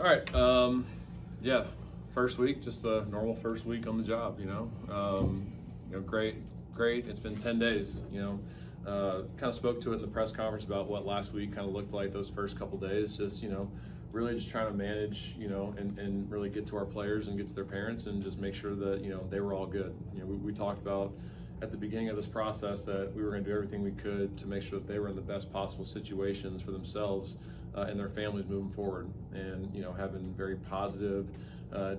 All right. Yeah, first week, just a normal first week on the job. Great. It's been 10 days. Kind of spoke to it in the press conference about what last week kind of looked like. Those first couple days, just really just trying to manage, and really get to our players and get to their parents and just make sure that they were all good. We talked about at the beginning of this process that we were going to do everything we could to make sure that they were in the best possible situations for themselves and their families moving forward, and having very positive,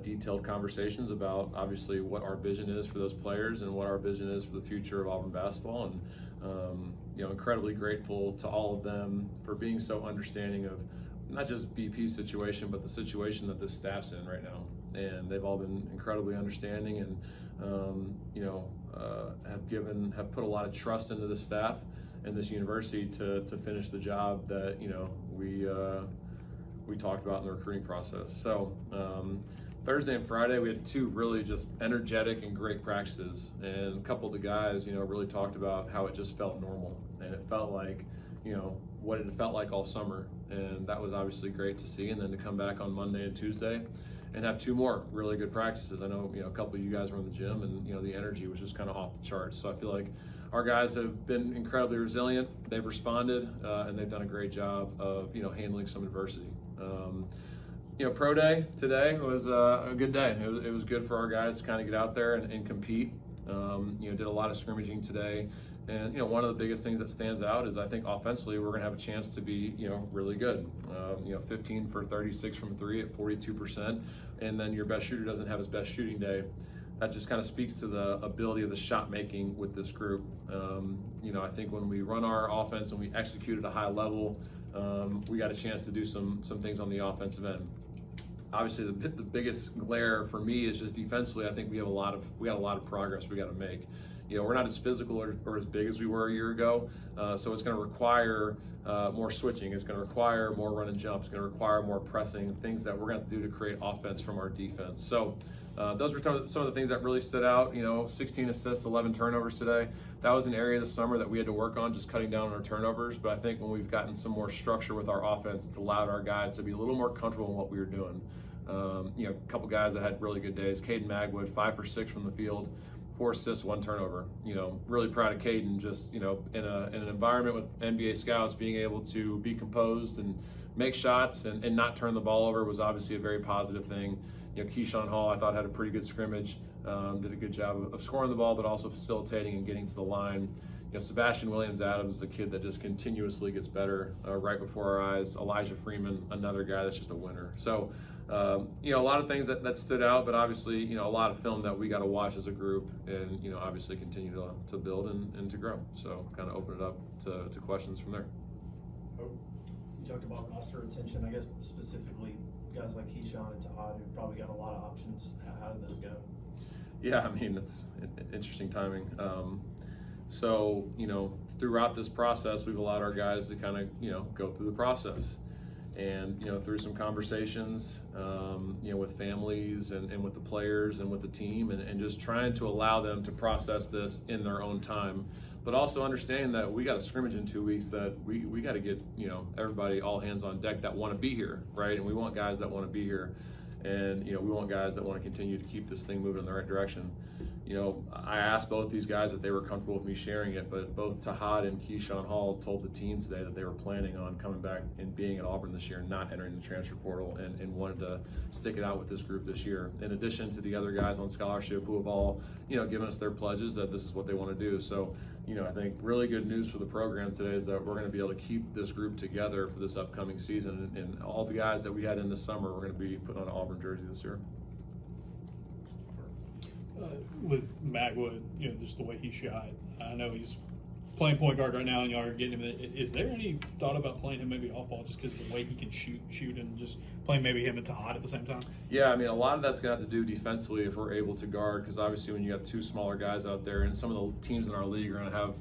detailed conversations about obviously what our vision is for those players and what our vision is for the future of Auburn basketball. And incredibly grateful to all of them for being so understanding of not just BP's situation, but the situation that this staff's in right now. And they've all been incredibly understanding and have put a lot of trust into the staff and this university to finish the job that we talked about in the recruiting process. So Thursday and Friday we had two really just energetic and great practices, and a couple of the guys really talked about how it just felt normal, and it felt like what it felt like all summer, and that was obviously great to see. And then to come back on Monday and Tuesday and have two more really good practices. I know a couple of you guys were in the gym, and the energy was just kind of off the charts. So I feel like our guys have been incredibly resilient. They've responded, and they've done a great job of handling some adversity. Pro day today was a good day. It was good for our guys to kind of get out there and compete. Did a lot of scrimmaging today. And one of the biggest things that stands out is I think offensively we're going to have a chance to be really good. 15 for 36 from three at 42%, and then your best shooter doesn't have his best shooting day. That just kind of speaks to the ability of the shot making with this group. I think when we run our offense and we execute at a high level, we got a chance to do some things on the offensive end. Obviously, the biggest glare for me is just defensively. I think we got a lot of progress we got to make. We're not as physical or as big as we were a year ago, so it's going to require more switching. It's going to require more run and jump. It's going to require more pressing, things that we're going to have to do to create offense from our defense. So those were some of the things that really stood out. 16 assists, 11 turnovers today. That was an area this summer that we had to work on, just cutting down on our turnovers. But I think when we've gotten some more structure with our offense, it's allowed our guys to be a little more comfortable in what we were doing. A couple guys that had really good days. Caden Magwood, 5 for 6 from the field, 4 assists, 1 turnover. Really proud of Caden. Just in an environment with NBA scouts, being able to be composed and make shots and not turn the ball over was obviously a very positive thing. Keyshawn Hall, I thought, had a pretty good scrimmage. Did a good job of scoring the ball, but also facilitating and getting to the line. Sebastian Williams-Adams is a kid that just continuously gets better right before our eyes. Elijah Freeman, another guy that's just a winner. So, a lot of things that stood out, but obviously, a lot of film that we got to watch as a group and, obviously continue to build and to grow. So kind of open it up to questions from there. You talked about roster retention, I guess specifically guys like Keyshawn and Tahad, who've probably got a lot of options. How did those go? Yeah, it's interesting timing. So, throughout this process, we've allowed our guys to kind of, go through the process. And, through some conversations, with families and with the players and with the team, and just trying to allow them to process this in their own time, but also understanding that we got a scrimmage in 2 weeks, that we got to get, everybody all hands on deck that want to be here, right? And we want guys that want to be here. And, we want guys that want to continue to keep this thing moving in the right direction. I asked both these guys if they were comfortable with me sharing it, but both Tahad and Keyshawn Hall told the team today that they were planning on coming back and being at Auburn this year, not entering the transfer portal, and wanted to stick it out with this group this year, in addition to the other guys on scholarship who have all, given us their pledges that this is what they want to do. So, I think really good news for the program today is that we're going to be able to keep this group together for this upcoming season, and all the guys that we had in this summer, we're going to be putting on an Auburn jersey this year. With Magwood, just the way he shot, I know he's playing point guard right now, and y'all are getting him. Is there any thought about playing him maybe off ball just because of the way he can shoot, and just playing maybe him and Tahad at the same time? Yeah, a lot of that's going to have to do defensively if we're able to guard, because obviously when you got two smaller guys out there, and some of the teams in our league are going to have,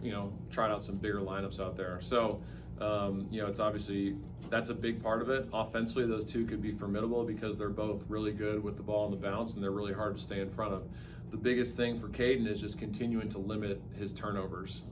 tried out some bigger lineups out there. So, it's obviously, that's a big part of it. Offensively, those two could be formidable because they're both really good with the ball on the bounce, and they're really hard to stay in front of. the biggest thing for Caden is just continuing to limit his turnovers.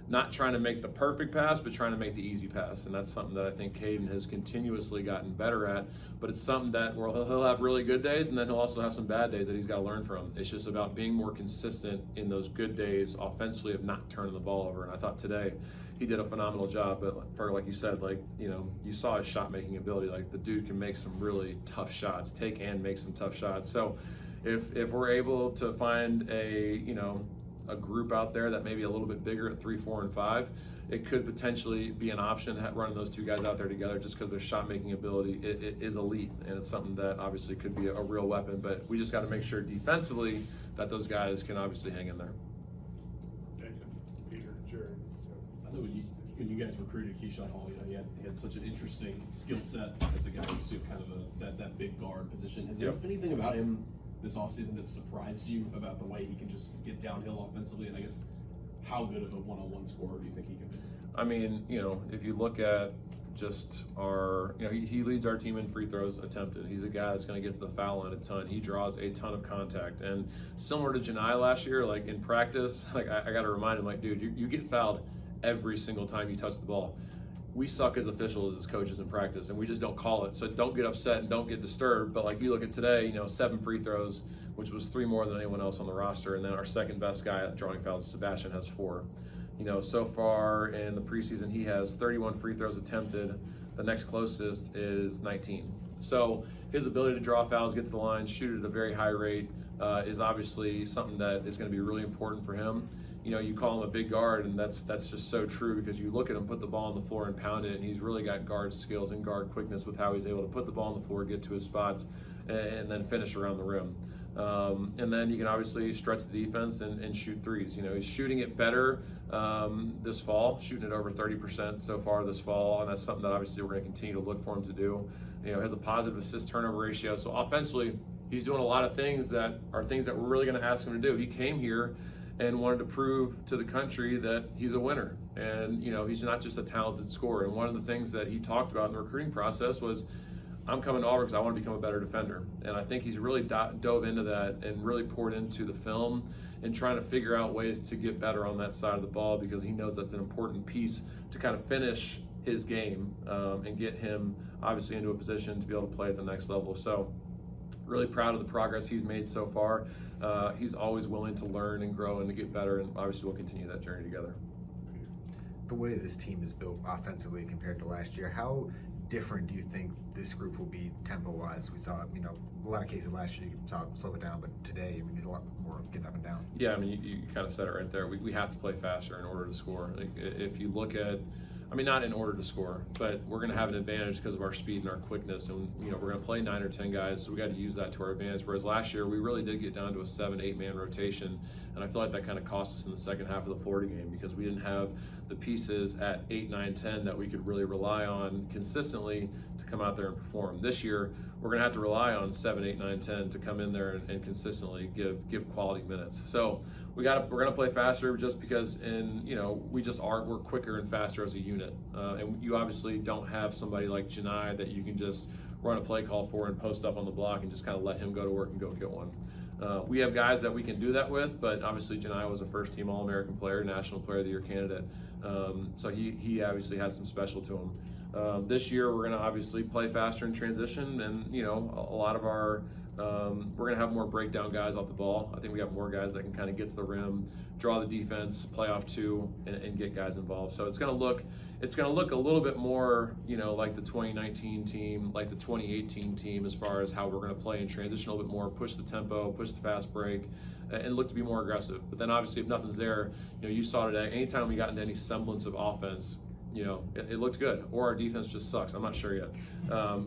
Not trying to make the perfect pass, but trying to make the easy pass. And that's something that I think Caden has continuously gotten better at. But it's something that he'll have really good days, and then he'll also have some bad days that he's got to learn from. It's just about being more consistent in those good days offensively of not turning the ball over. And I thought today he did a phenomenal job. But for, like you said, you saw his shot making ability. Like, the dude can make some really tough shots, take and make some tough shots. So if we're able to find a group out there that may be a little bit bigger at 3, 4, and 5, it could potentially be an option running those two guys out there together, just because their shot making ability it is elite, and it's something that obviously could be a real weapon. But we just got to make sure defensively that those guys can obviously hang in there. Nathan, Peter, Jared. I know when you guys recruited Keyshawn Hall, he had such an interesting skill set as a guy who's kind of that big guard position. Has there been anything about him this offseason that surprised you about the way he can just get downhill offensively? And I guess, how good of a one-on-one scorer do you think he can be? I mean, if you look at just he leads our team in free throws attempted. He's a guy that's going to get to the foul line a ton. He draws a ton of contact. And similar to Janai last year, like in practice, like I got to remind him, like, dude, you get fouled every single time you touch the ball. We suck as officials, as coaches in practice, and we just don't call it. So don't get upset and don't get disturbed. But like you look at today, 7 free throws, which was 3 more than anyone else on the roster. And then our second best guy at drawing fouls, Sebastian, has 4. So far in the preseason, he has 31 free throws attempted. The next closest is 19. So his ability to draw fouls, get to the line, shoot at a very high rate is obviously something that is going to be really important for him. You call him a big guard, and that's just so true, because you look at him put the ball on the floor and pound it, and he's really got guard skills and guard quickness with how he's able to put the ball on the floor, get to his spots, and then finish around the rim. And then you can obviously stretch the defense and shoot threes. He's shooting it better this fall, shooting it over 30% so far this fall, and that's something that obviously we're going to continue to look for him to do. Has a positive assist turnover ratio. So offensively, he's doing a lot of things that are things that we're really going to ask him to do. He came here and wanted to prove to the country that he's a winner. And, he's not just a talented scorer. And one of the things that he talked about in the recruiting process was, I'm coming to Auburn because I want to become a better defender. And I think he's really dove into that and really poured into the film and trying to figure out ways to get better on that side of the ball, because he knows that's an important piece to kind of finish his game and get him obviously into a position to be able to play at the next level. So really proud of the progress he's made so far. He's always willing to learn and grow and to get better, and obviously we'll continue that journey together. The way this team is built offensively compared to last year, how different do you think this group will be tempo-wise? We saw, a lot of cases last year, you saw it slow it down, but today, there's a lot more getting up and down. Yeah, you kind of said it right there. We have to play faster in order to score. Like, if you look at, not in order to score, but we're going to have an advantage because of our speed and our quickness, and we're going to play 9 or 10 guys, so we got to use that to our advantage. Whereas last year we really did get down to a 7-8 man rotation, and I feel like that kind of cost us in the second half of the Florida game, because we didn't have the pieces at 8, 9, 10 that we could really rely on consistently to come out there and perform. This year we're going to have to rely on 7, 8, 9, 10 to come in there and consistently give quality minutes. So we're going to play faster, just because we're quicker and faster as a unit. And you obviously don't have somebody like Janai that you can just run a play call for and post up on the block and just kind of let him go to work and go get one. We have guys that we can do that with, but obviously Janai was a first-team All-American player, National Player of the Year candidate. So he obviously has some special to him. This year we're going to obviously play faster in transition, and a lot of our we're going to have more breakdown guys off the ball. I think we got more guys that can kind of get to the rim, draw the defense, play off 2, and get guys involved. So it's going to look a little bit more, like the 2019 team, like the 2018 team, as far as how we're going to play in transition a little bit more, push the tempo, push the fast break, and look to be more aggressive. But then obviously if nothing's there, you saw today, anytime we got into any semblance of offense, it looked good, or our defense just sucks. I'm not sure yet,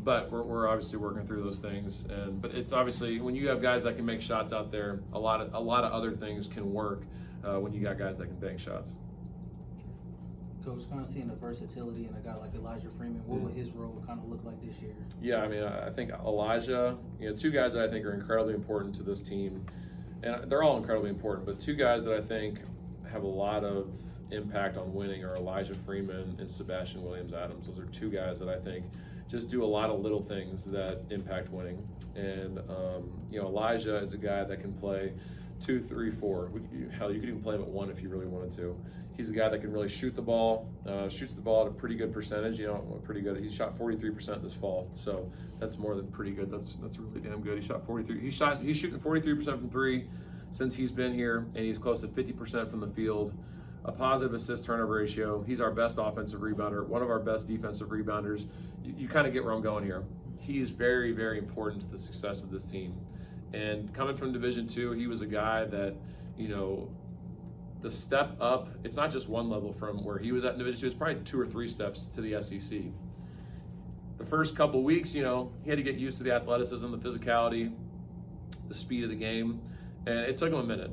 but we're obviously working through those things. But it's obviously, when you have guys that can make shots out there, a lot of other things can work when you got guys that can bank shots. Coach, kind of seeing the versatility in a guy like Elijah Freeman, what will his role kind of look like this year? Yeah, I think Elijah, 2 guys that I think are incredibly important to this team, and they're all incredibly important, but 2 guys that I think have a lot of impact on winning are Elijah Freeman and Sebastian Williams-Adams. Those are 2 guys that I think just do a lot of little things that impact winning. And Elijah is a guy that can play 2, 3, 4. Hell, you could even play him at 1 if you really wanted to. He's a guy that can really shoot the ball, shoots the ball at a pretty good percentage. Pretty good. He shot 43% this fall, so that's more than pretty good. That's really damn good. He shot 43. He's shooting 43% from 3 since he's been here, and he's close to 50% from the field. A positive assist turnover ratio. He's our best offensive rebounder, one of our best defensive rebounders. You kind of get where I'm going here. He's very, very important to the success of this team. And coming from Division II, he was a guy that, the step up, it's not just one level from where he was at in Division II, it's probably 2 or 3 steps to the SEC. The first couple weeks, he had to get used to the athleticism, the physicality, the speed of the game, and it took him a minute.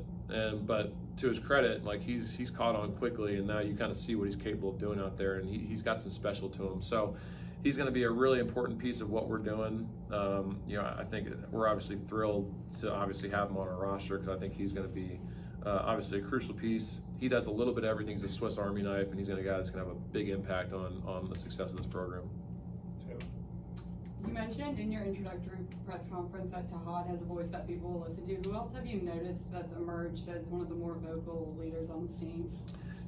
But to his credit, like he's caught on quickly, and now you kind of see what he's capable of doing out there, and he's got some special to him. So he's going to be a really important piece of what we're doing. I think we're obviously thrilled to obviously have him on our roster because I think he's going to be obviously a crucial piece. He does a little bit of everything. He's a Swiss Army knife, and he's going to be a guy that's going to have a big impact on the success of this program. You mentioned in your introductory press conference that Tahad has a voice that people will listen to. Who else have you noticed that's emerged as one of the more vocal leaders on this team?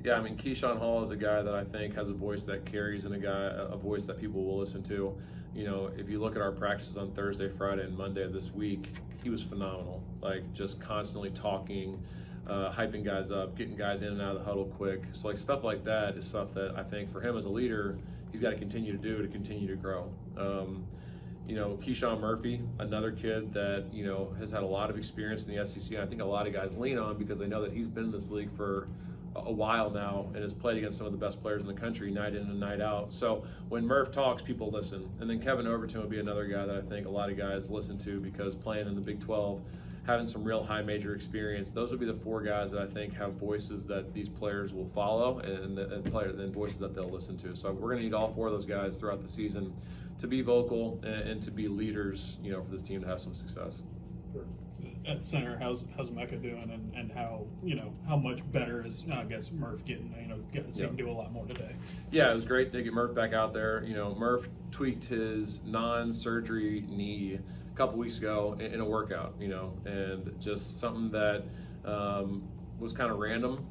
Yeah, Keyshawn Hall is a guy that I think has a voice that carries and a voice that people will listen to. If you look at our practices on Thursday, Friday, and Monday of this week, he was phenomenal. Like just constantly talking, hyping guys up, getting guys in and out of the huddle quick. So like stuff like that is stuff that I think for him as a leader, he's got to continue to do to continue to grow. Keyshawn Murphy, another kid that, has had a lot of experience in the SEC. And I think a lot of guys lean on because they know that he's been in this league for a while now and has played against some of the best players in the country night in and night out. So when Murph talks, people listen. And then Kevin Overton would be another guy that I think a lot of guys listen to because playing in the Big 12, having some real high major experience, those would be the 4 guys that I think have voices that these players will follow and voices that they'll listen to. So we're going to need all 4 of those guys throughout the season to be vocal and to be leaders, for this team to have some success. At center, how's Mecca doing, and how much better is Murph getting? Getting to see him do a lot more today. Yeah, it was great to get Murph back out there. Murph tweaked his non-surgery knee a couple weeks ago in a workout. And just something that was kind of random,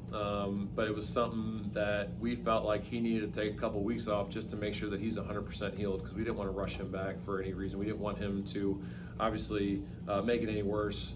but it was something that we felt like he needed to take a couple weeks off just to make sure that he's 100% healed because we didn't want to rush him back for any reason. We didn't want him to obviously make it any worse,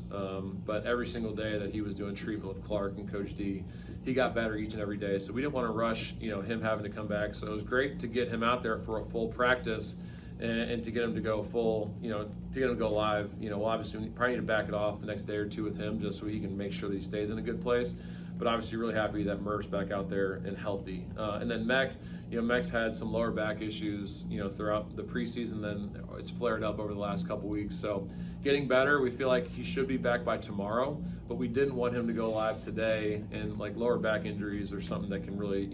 but every single day that he was doing treatment with Clark and Coach D, he got better each and every day. So we didn't want to rush, him having to come back. So it was great to get him out there for a full practice and to get him to go full, to get him to go live. We'll obviously probably need to back it off the next day or 2 with him just so he can make sure that he stays in a good place. But obviously really happy that Murph's back out there and healthy. And then Mech's had some lower back issues, throughout the preseason, then it's flared up over the last couple weeks. So getting better, we feel like he should be back by tomorrow, but we didn't want him to go live today, and like lower back injuries are something that can really,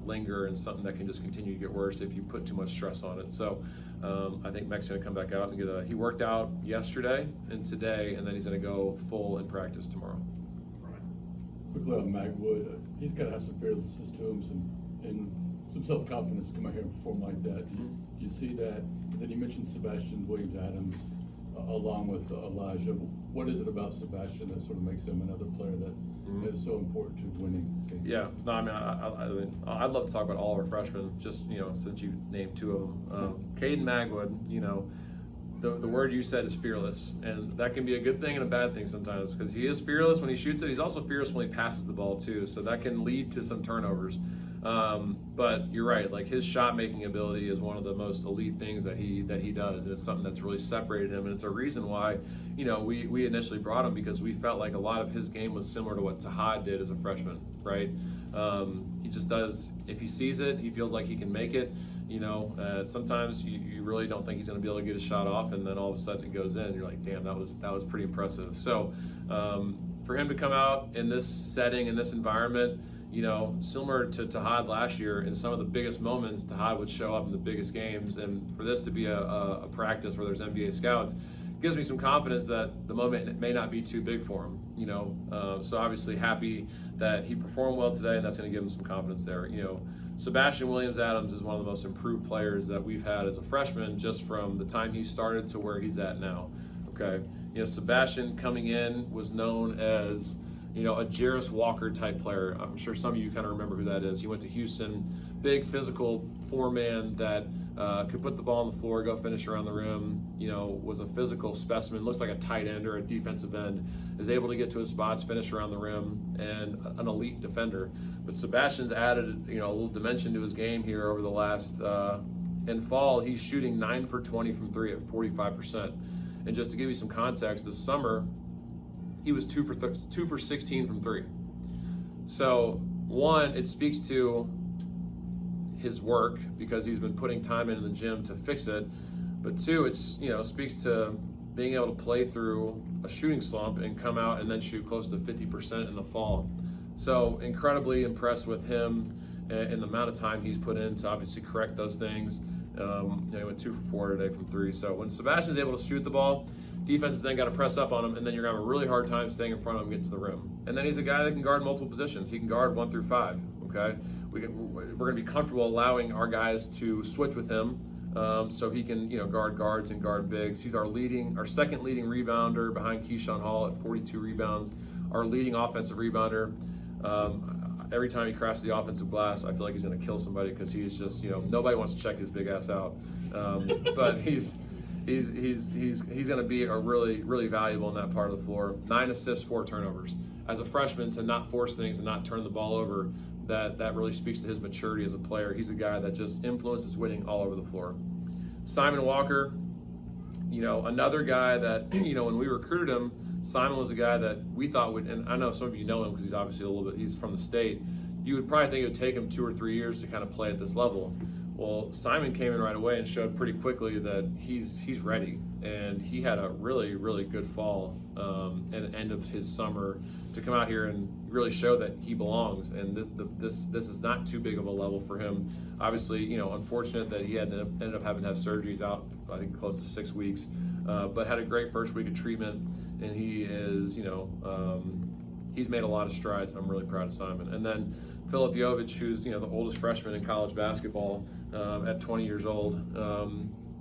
linger and something that can just continue to get worse if you put too much stress on it. So I think Mech's gonna come back out and he worked out yesterday and today, and then he's gonna go full in practice tomorrow. Quickly on Magwood, he's got to have some fearlessness to him, some self-confidence to come out here and perform like that. Do you see that? And then you mentioned Sebastian Williams-Adams along with Elijah. What is it about Sebastian that sort of makes him another player that is so important to winning? Yeah, no, I'd love to talk about all of our freshmen, just, since you named 2 of them. Caden Magwood, the word you said is fearless, and that can be a good thing and a bad thing sometimes because he is fearless when he shoots it. He's also fearless when he passes the ball too, so that can lead to some turnovers. But you're right, like his shot making ability is one of the most elite things that he does, and it's something that's really separated him, and it's a reason why we initially brought him because we felt like a lot of his game was similar to what Tahad did as a freshman, right? He just does, if he sees it, he feels like he can make it. Sometimes you really don't think he's going to be able to get a shot off, and then all of a sudden it goes in. You're like, damn, that was pretty impressive. So for him to come out in this setting, in this environment, similar to Tahad last year, in some of the biggest moments, Tahad would show up in the biggest games, and for this to be a practice where there's NBA scouts gives me some confidence that the moment may not be too big for him. So obviously happy that he performed well today, and that's going to give him some confidence there. Sebastian Williams-Adams is one of the most improved players that we've had as a freshman, just from the time he started to where he's at now. Okay, Sebastian coming in was known as a Jarris Walker type player. I'm sure some of you kind of remember who that is. He went to Houston, big physical four-man that could put the ball on the floor, go finish around the rim, was a physical specimen, looks like a tight end or a defensive end, is able to get to his spots, finish around the rim, and an elite defender. But Sebastian's added, a little dimension to his game here over the last, in fall, he's shooting 9 for 20 from three at 45%. And just to give you some context, this summer, he was 2 for 16 from three. So one, it speaks to his work because he's been putting time into the gym to fix it. But two, it's speaks to being able to play through a shooting slump and come out and then shoot close to 50% in the fall. So incredibly impressed with him and the amount of time he's put in to obviously correct those things. He went 2 for 4 today from three. So when Sebastian's able to shoot the ball, defense has then got to press up on him, and then you're going to have a really hard time staying in front of him getting to the rim. And then he's a guy that can guard multiple positions. He can guard 1 through 5, okay? We're going to be comfortable allowing our guys to switch with him so he can, guard guards and guard bigs. He's our second leading rebounder behind Keyshawn Hall at 42 rebounds, our leading offensive rebounder. Every time he crashes the offensive glass, I feel like he's going to kill somebody because he's just, nobody wants to check his big ass out. But he's going to be a really, really valuable in that part of the floor. 9 assists, 4 turnovers. As a freshman, to not force things and not turn the ball over, that really speaks to his maturity as a player. He's a guy that just influences winning all over the floor. Simon Walker, another guy that, when we recruited him, Simon was a guy that we thought would, and I know some of you know him because he's obviously he's from the state. You would probably think it would take him 2 or 3 years to kind of play at this level. Well, Simon came in right away and showed pretty quickly that he's ready, and he had a really, really good fall and end of his summer to come out here and really show that he belongs. And this is not too big of a level for him. Obviously, unfortunate that he ended up having to have surgeries out, I think, close to 6 weeks, but had a great first week of treatment, and he is, he's made a lot of strides. I'm really proud of Simon. And then Philip Jovic, who's the oldest freshman in college basketball at 20 years old,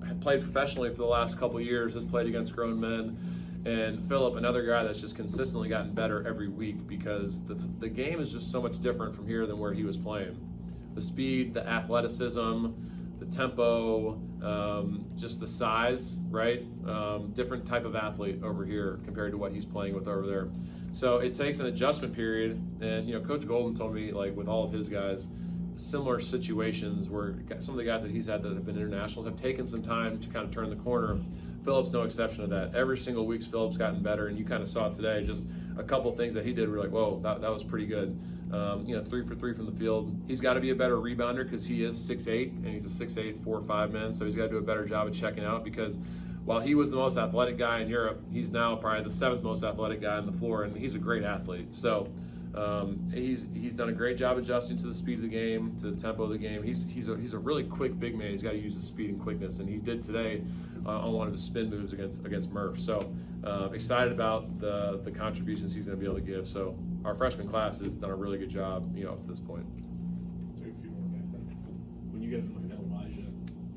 had played professionally for the last couple years, has played against grown men. And Philip, another guy that's just consistently gotten better every week because the game is just so much different from here than where he was playing. The speed, the athleticism, the tempo, just the size, right? Different type of athlete over here compared to what he's playing with over there. So it takes an adjustment period, and Coach Golden told me, like with all of his guys, similar situations where some of the guys that he's had that have been internationals have taken some time to kind of turn the corner. Philip's no exception to that. Every single week, Philip's gotten better, and you kind of saw it today. Just a couple things that he did were like, whoa, that was pretty good. 3 for 3 from the field. He's got to be a better rebounder because he is 6'8", and he's a 6'8", 4'5" man. So he's got to do a better job of checking out because while he was the most athletic guy in Europe, he's now probably the 7th most athletic guy on the floor, and he's a great athlete. So he's done a great job adjusting to the speed of the game, to the tempo of the game. He's a really quick big man. He's got to use his speed and quickness, and he did today on one of his spin moves against Murph. So excited about the contributions he's going to be able to give. So our freshman class has done a really good job, up to this point. Take a few more, Nathan. When you guys were looking at Elijah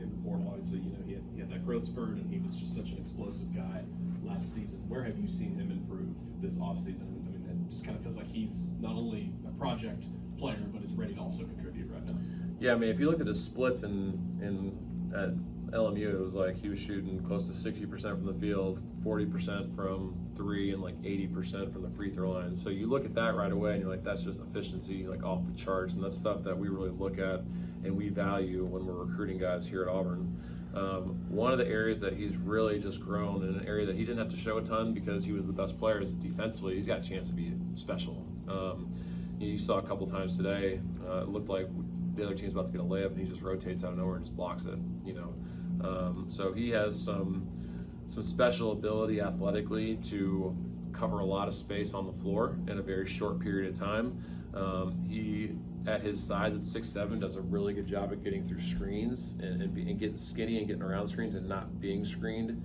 in the portal, obviously, he had that growth spurt, and he was just such an explosive guy last season. Where have you seen him improve this offseason? I mean, it just kind of feels like he's not only a project player, but is ready to also contribute right now. Yeah, I mean, if you looked at his splits at LMU, it was like he was shooting close to 60% from the field, 40% from three, and like 80% from the free throw line. So you look at that right away, and you're like, that's just efficiency, like off the charts, and that's stuff that we really look at and we value when we're recruiting guys here at Auburn. One of the areas that he's really just grown in an area that he didn't have to show a ton because he was the best player is defensively. He's got a chance to be special. You saw a couple times today, it looked like the other team's about to get a layup and he just rotates out of nowhere and just blocks it, So he has some special ability athletically to cover a lot of space on the floor in a very short period of time. He, at his size at 6'7", does a really good job at getting through screens and getting skinny and getting around screens and not being screened.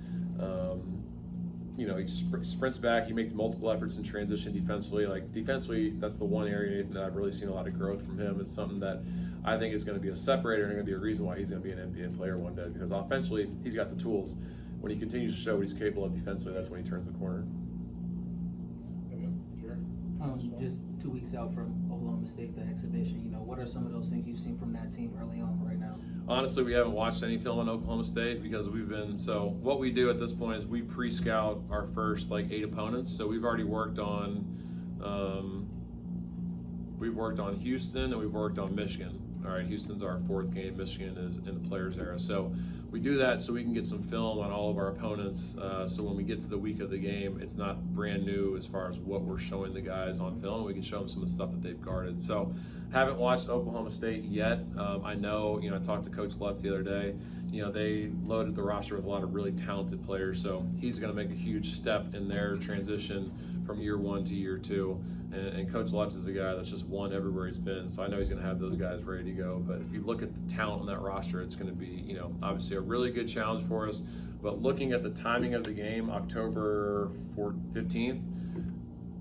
He sprints back. He makes multiple efforts in transition defensively. Like defensively, that's the one area that I've really seen a lot of growth from him. It's something that I think is going to be a separator and going to be a reason why he's going to be an NBA player one day because offensively, he's got the tools. when he continues to show what he's capable of defensively, that's when he turns the corner. Sure. Just 2 weeks out from Oklahoma State, the exhibition, you know, what are some of those things you've seen from that team early on right now? Honestly, we haven't watched any film on Oklahoma State because what we do at this point is we pre-scout our first 8 opponents. So we've already worked on Houston and we've worked on Michigan. All right, Houston's our 4th game. Michigan is in the players era. So we do that so we can get some film on all of our opponents. So when we get to the week of the game, it's not brand new as far as what we're showing the guys on film. We can show them some of the stuff that they've guarded. So haven't watched Oklahoma State yet. I know, I talked to Coach Lutz the other day. They loaded the roster with a lot of really talented players. So he's going to make a huge step in their transition from year 1 to year 2. And Coach Lutz is a guy that's just won everywhere he's been, so I know he's going to have those guys ready to go. But if you look at the talent on that roster, it's going to be, obviously a really good challenge for us. But looking at the timing of the game, October 15th,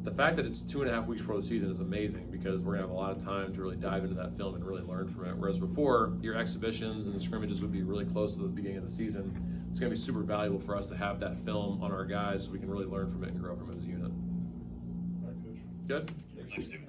the fact that it's 2.5 weeks before the season is amazing because we're going to have a lot of time to really dive into that film and really learn from it. Whereas before, your exhibitions and scrimmages would be really close to the beginning of the season. It's going to be super valuable for us to have that film on our guys so we can really learn from it and grow from it as a unit. All right, Coach. Good? Thanks, Steve.